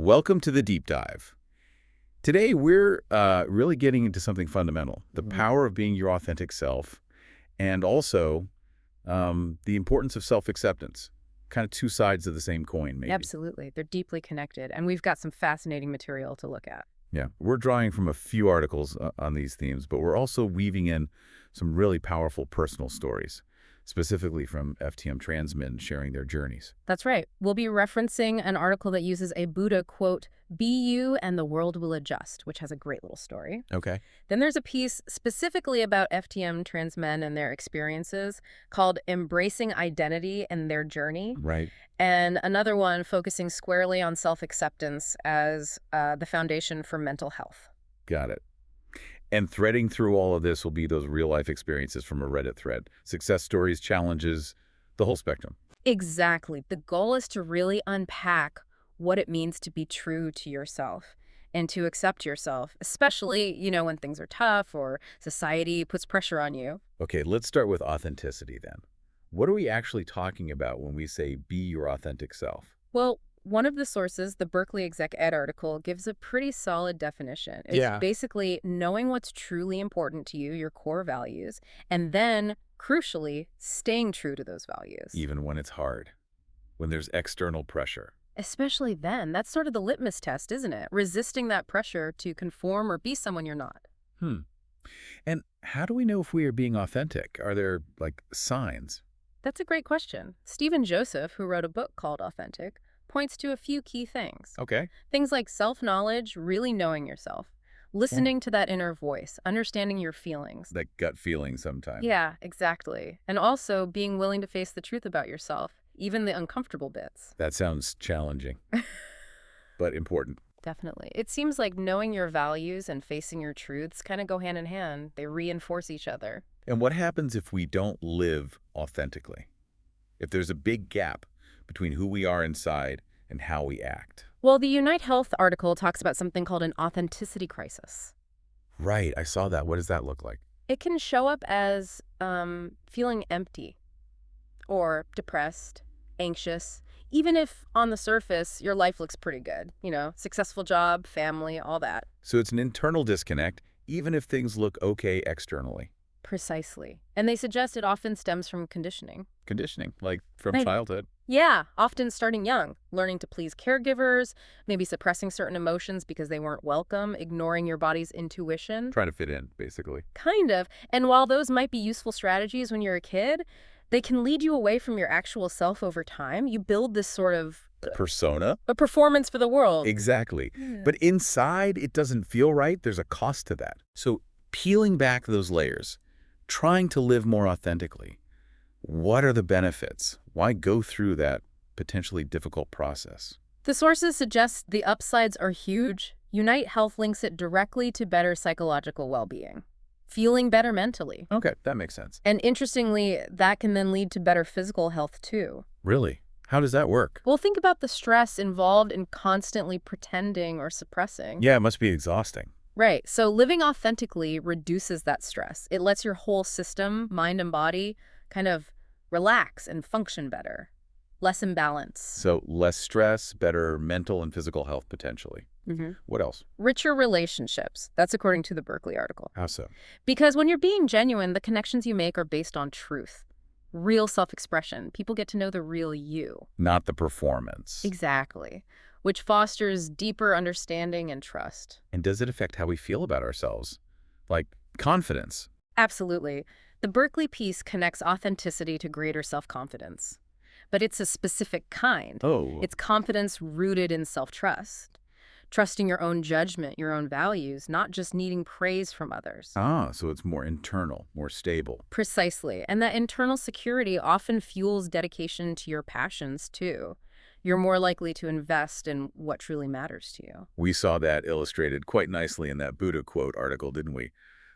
Welcome to the deep dive. Today, we're really getting into something fundamental, the power of being your authentic self, and also the importance of self-acceptance. Kind of two sides of the same coin, maybe. Absolutely. They're deeply connected, and we've got some fascinating material to look at. Yeah, we're drawing from a few articles on these themes, but we're also weaving in some really powerful personal stories, specifically from FTM trans men sharing their journeys. That's right. We'll be referencing an article that uses a Buddha quote, "Be you and the world will adjust," which has a great little story. Okay. Then there's a piece specifically about FTM trans men and their experiences called "Embracing Identity and Their Journey." Right. And another one focusing squarely on self-acceptance as the foundation for mental health. Got it. And threading through all of this will be those real-life experiences from a Reddit thread. Success stories, challenges, the whole spectrum. Exactly. The goal is to really unpack what it means to be true to yourself and to accept yourself, especially, when things are tough or society puts pressure on you. Okay, let's start with authenticity then. What are we actually talking about when we say be your authentic self? Well, one of the sources, the Berkeley Exec Ed article, gives a pretty solid definition. It's basically knowing what's truly important to you, your core values, and then, crucially, staying true to those values. Even when it's hard, when there's external pressure. Especially then. That's sort of the litmus test, isn't it? Resisting that pressure to conform or be someone you're not. And how do we know if we are being authentic? Are there, signs? That's a great question. Stephen Joseph, who wrote a book called Authentic, points to a few key things. Okay. Things like self-knowledge, really knowing yourself, listening to that inner voice, understanding your feelings. That gut feeling sometimes. Yeah, exactly. And also being willing to face the truth about yourself, even the uncomfortable bits. That sounds challenging, but important. Definitely. It seems like knowing your values and facing your truths kind of go hand in hand. They reinforce each other. And what happens if we don't live authentically? If there's a big gap between who we are inside and how we act? Well, the Unite Health article talks about something called an authenticity crisis. Right, I saw that. What does that look like? It can show up as feeling empty or depressed, anxious, even if on the surface your life looks pretty good. Successful job, family, all that. So it's an internal disconnect, even if things look okay externally. Precisely. And they suggest it often stems from conditioning. Conditioning, like from Right. childhood. Yeah, often starting young, learning to please caregivers, maybe suppressing certain emotions because they weren't welcome, ignoring your body's intuition. Trying to fit in, basically. Kind of. And while those might be useful strategies when you're a kid, they can lead you away from your actual self over time. You build this sort of Persona? a performance for the world. Exactly. Yeah. But inside, it doesn't feel right. There's a cost to that. So peeling back those layers, trying to live more authentically, what are the benefits? Why go through that potentially difficult process? The sources suggest the upsides are huge. Unite Health links it directly to better psychological well-being, feeling better mentally. Okay, that makes sense. And interestingly, that can then lead to better physical health too. Really? How does that work? Well, think about the stress involved in constantly pretending or suppressing. Yeah, it must be exhausting. Right. So living authentically reduces that stress. It lets your whole system, mind and body, kind of relax and function better. Less imbalance. So less stress, better mental and physical health potentially. What else? Richer relationships. That's according to the Berkeley article. How so? Because when you're being genuine, the connections you make are based on truth. Real self-expression. People get to know the real you. Not the performance. Exactly. Which fosters deeper understanding and trust. And does it affect how we feel about ourselves? Like confidence? Absolutely. The Berkeley piece connects authenticity to greater self-confidence. But it's a specific kind. Oh. It's confidence rooted in self-trust. Trusting your own judgment, your own values, not just needing praise from others. So it's more internal, more stable. Precisely. And that internal security often fuels dedication to your passions, too. You're more likely to invest in what truly matters to you. We saw that illustrated quite nicely in that Buddha quote article, didn't we?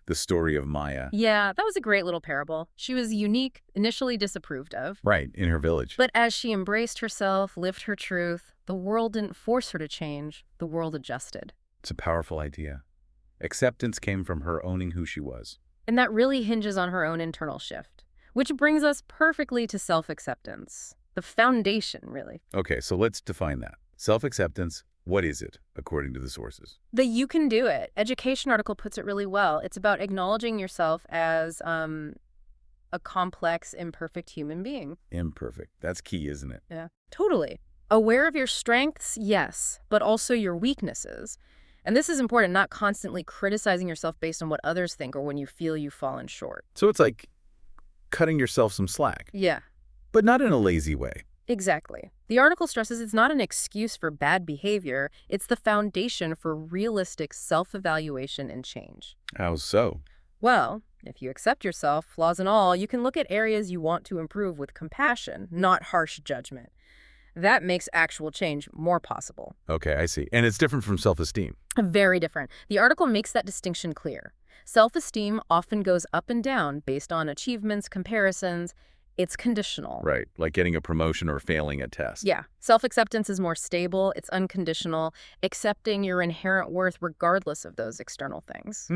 The story of Maya. Yeah, that was a great little parable. She was unique, initially disapproved of. Right, in her village. But as she embraced herself, lived her truth, the world didn't force her to change. The world adjusted. It's a powerful idea. Acceptance came from her owning who she was. And that really hinges on her own internal shift. Which brings us perfectly to self-acceptance. The foundation, really. Okay, so let's define that. Self-acceptance, What is it, according to the sources? The You Can Do It education article puts it really well. It's about acknowledging yourself as a complex, imperfect human being. Imperfect. That's key, isn't it? Yeah, totally. Aware of your strengths, yes, but also your weaknesses. And this is important, not constantly criticizing yourself based on what others think or when you feel you've fallen short. So it's like cutting yourself some slack, Yeah, but not in a lazy way. exactly. The article stresses it's not an excuse for bad behavior, it's the foundation for realistic self-evaluation and change. How so? Well, if you accept yourself, flaws and all, you can look at areas you want to improve with compassion, not harsh judgment. That makes actual change more possible. Okay, I see. And it's different from self-esteem. Very different. The article makes that distinction clear. Self-esteem often goes up and down based on achievements, comparisons. It's conditional. Right, like getting a promotion or failing a test. Yeah. Self-acceptance is more stable. It's unconditional, accepting your inherent worth regardless of those external things.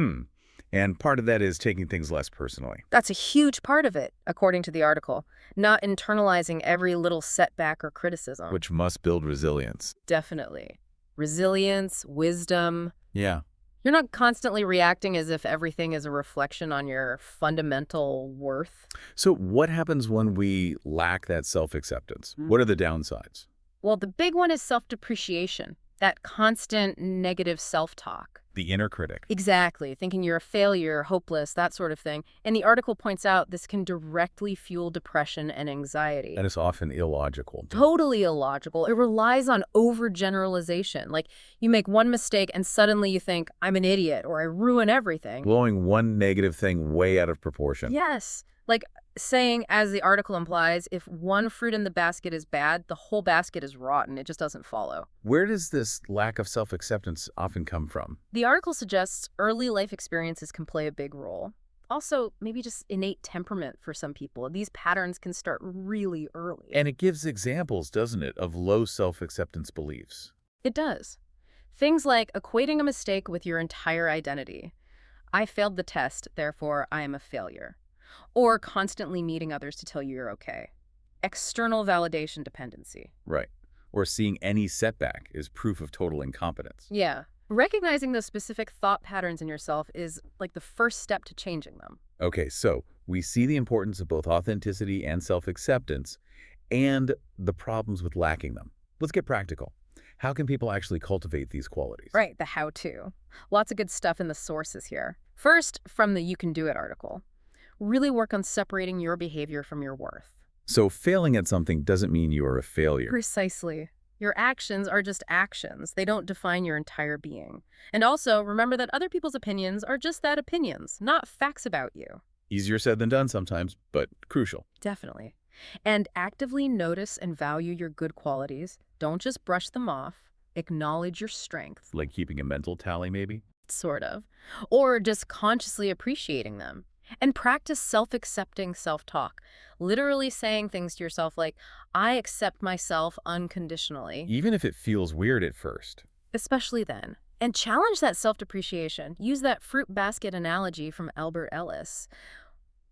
And part of that is taking things less personally. That's a huge part of it, according to the article. Not internalizing every little setback or criticism. Which must build resilience. Definitely. Resilience, wisdom. Yeah. You're not constantly reacting as if everything is a reflection on your fundamental worth. So what happens when we lack that self-acceptance? What are the downsides? Well, the big one is self-depreciation, that constant negative self-talk. The inner critic. Exactly, thinking you're a failure, hopeless, that sort of thing. And the article points out this can directly fuel depression and anxiety. That is often illogical. Totally illogical. It relies on overgeneralization. Like, you make one mistake and suddenly you think, I'm an idiot, or I ruin everything. Blowing one negative thing way out of proportion. Yes. Like saying, as the article implies, if one fruit in the basket is bad, the whole basket is rotten. It just doesn't follow. Where does this lack of self-acceptance often come from? The article suggests early life experiences can play a big role. Also, maybe just innate temperament for some people. These patterns can start really early. And it gives examples, doesn't it, of low self-acceptance beliefs. It does. Things like equating a mistake with your entire identity. I failed the test, therefore I am a failure. Or constantly needing others to tell you you're okay. External validation dependency. Right. Or seeing any setback is proof of total incompetence. Yeah. Recognizing those specific thought patterns in yourself is like the first step to changing them. Okay, so we see the importance of both authenticity and self-acceptance and the problems with lacking them. Let's get practical. How can people actually cultivate these qualities? Right, the how-to. Lots of good stuff in the sources here. First, from the You Can Do It article. Really work on separating your behavior from your worth. So failing at something doesn't mean you are a failure. Precisely. Your actions are just actions. They don't define your entire being. And also, remember that other people's opinions are just that, opinions, not facts about you. Easier said than done sometimes, but crucial. Definitely. And actively notice and value your good qualities. Don't just brush them off. Acknowledge your strengths. Like keeping a mental tally, maybe? Sort of. Or just consciously appreciating them. And practice self-accepting self-talk, literally saying things to yourself like, I accept myself unconditionally. Even if it feels weird at first. Especially then. And challenge that self-depreciation. Use that fruit basket analogy from Albert Ellis.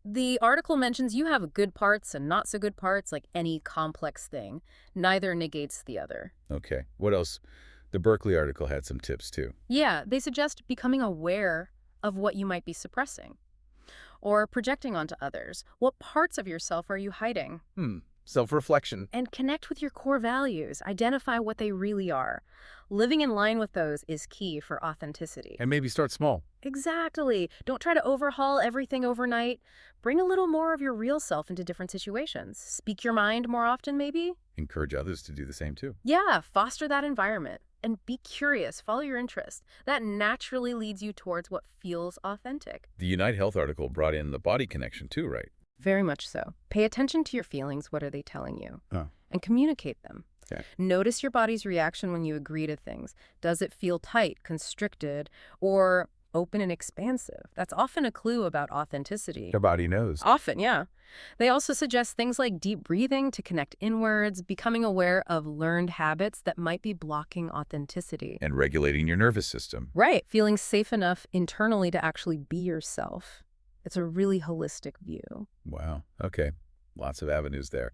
The article mentions you have good parts and not so good parts, like any complex thing. Neither negates the other. Okay, what else? The Berkeley article had some tips too. Yeah, they suggest becoming aware of what you might be suppressing. Or projecting onto others. What parts of yourself are you hiding? Self-reflection. And connect with your core values. Identify what they really are. Living in line with those is key for authenticity. And maybe start small. Exactly. Don't try to overhaul everything overnight. Bring a little more of your real self into different situations. Speak your mind more often, maybe. Encourage others to do the same too. Yeah, foster that environment. And be curious, follow your interest. That naturally leads you towards what feels authentic. The Unite Health article brought in the body connection too, right? Very much so. Pay attention to your feelings. What are they telling you? Oh. And communicate them. Okay. Notice your body's reaction when you agree to things. Does it feel tight, constricted, or open and expansive? That's often a clue about authenticity. Your body knows. Often, yeah. They also suggest things like deep breathing to connect inwards, becoming aware of learned habits that might be blocking authenticity. And regulating your nervous system. Right. Feeling safe enough internally to actually be yourself. It's a really holistic view. Wow. Okay. Lots of avenues there.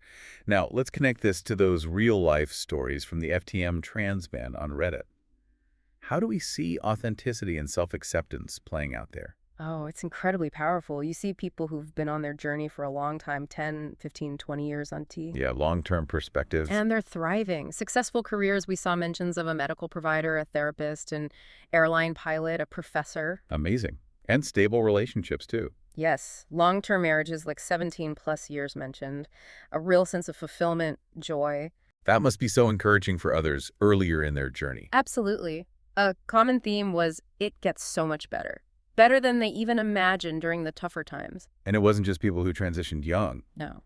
Now, let's connect this to those real-life stories from the FTM trans man on Reddit. How do we see authenticity and self-acceptance playing out there? Oh, it's incredibly powerful. You see people who've been on their journey for a long time, 10, 15, 20 years on T. Yeah, long-term perspective. And they're thriving. Successful careers, we saw mentions of a medical provider, a therapist, an airline pilot, a professor. Amazing. And stable relationships, too. Yes, long-term marriages like 17 plus years mentioned, a real sense of fulfillment, joy. That must be so encouraging for others earlier in their journey. Absolutely. A common theme was it gets so much better. Better than they even imagined during the tougher times. And it wasn't just people who transitioned young. No.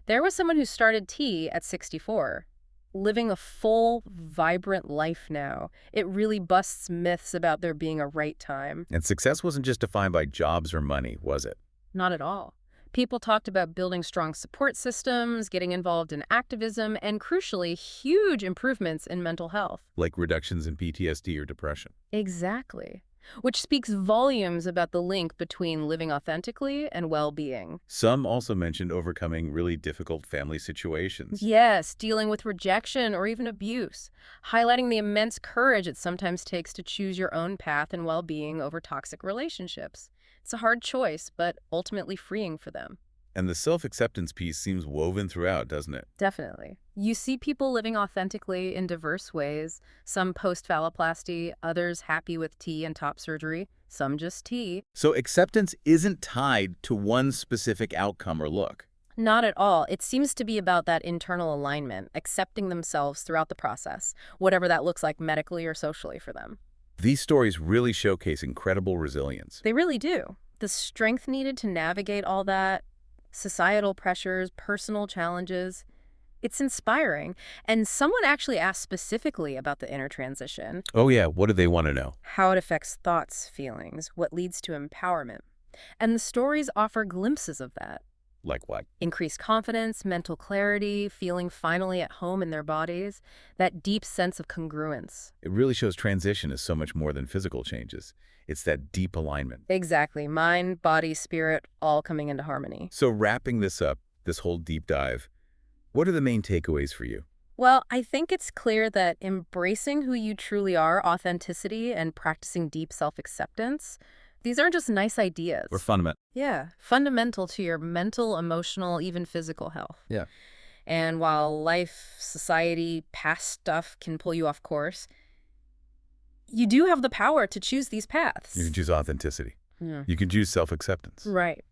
There was someone who started T at 64, living a full, vibrant life now. It really busts myths about there being a right time. And success wasn't just defined by jobs or money, was it? Not at all. People talked about building strong support systems, getting involved in activism, and crucially, huge improvements in mental health. Like reductions in PTSD or depression. Exactly. Which speaks volumes about the link between living authentically and well-being. Some also mentioned overcoming really difficult family situations. Yes, dealing with rejection or even abuse, highlighting the immense courage it sometimes takes to choose your own path and well-being over toxic relationships. It's a hard choice, but ultimately freeing for them. And the self-acceptance piece seems woven throughout, doesn't it? Definitely. You see people living authentically in diverse ways, some post-phalloplasty, others happy with T and top surgery, some just T. So acceptance isn't tied to one specific outcome or look. Not at all. It seems to be about that internal alignment, accepting themselves throughout the process, whatever that looks like medically or socially for them. These stories really showcase incredible resilience. They really do. The strength needed to navigate all that, societal pressures, personal challenges, it's inspiring. And someone actually asked specifically about the inner transition. Oh yeah, what do they want to know? How it affects thoughts, feelings, what leads to empowerment. And the stories offer glimpses of that. Like what? Increased confidence, mental clarity, feeling finally at home in their bodies, that deep sense of congruence. It really shows transition is so much more than physical changes. It's that deep alignment. Exactly. Mind, body, spirit, all coming into harmony. So wrapping this up, this whole deep dive, what are the main takeaways for you? Well, I think it's clear that embracing who you truly are, authenticity, and practicing deep self-acceptance, these aren't just nice ideas. We're fundamental. Yeah, fundamental to your mental, emotional, even physical health. Yeah. And while life, society, past stuff can pull you off course, you do have the power to choose these paths. You can choose authenticity. Yeah. You can choose self-acceptance. Right.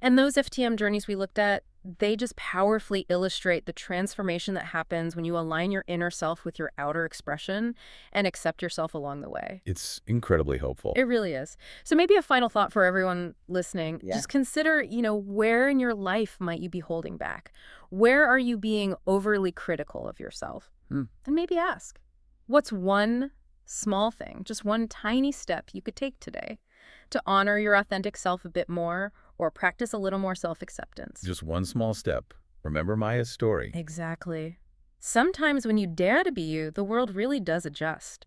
And those FTM journeys we looked at, they just powerfully illustrate the transformation that happens when you align your inner self with your outer expression and accept yourself along the way. It's incredibly hopeful. It really is. So maybe a final thought for everyone listening. Yeah. Just consider, where in your life might you be holding back? Where are you being overly critical of yourself? And maybe ask, what's one small thing, just one tiny step you could take today to honor your authentic self a bit more or practice a little more self-acceptance? Just one small step. Remember Maya's story. Exactly. Sometimes when you dare to be you, the world really does adjust.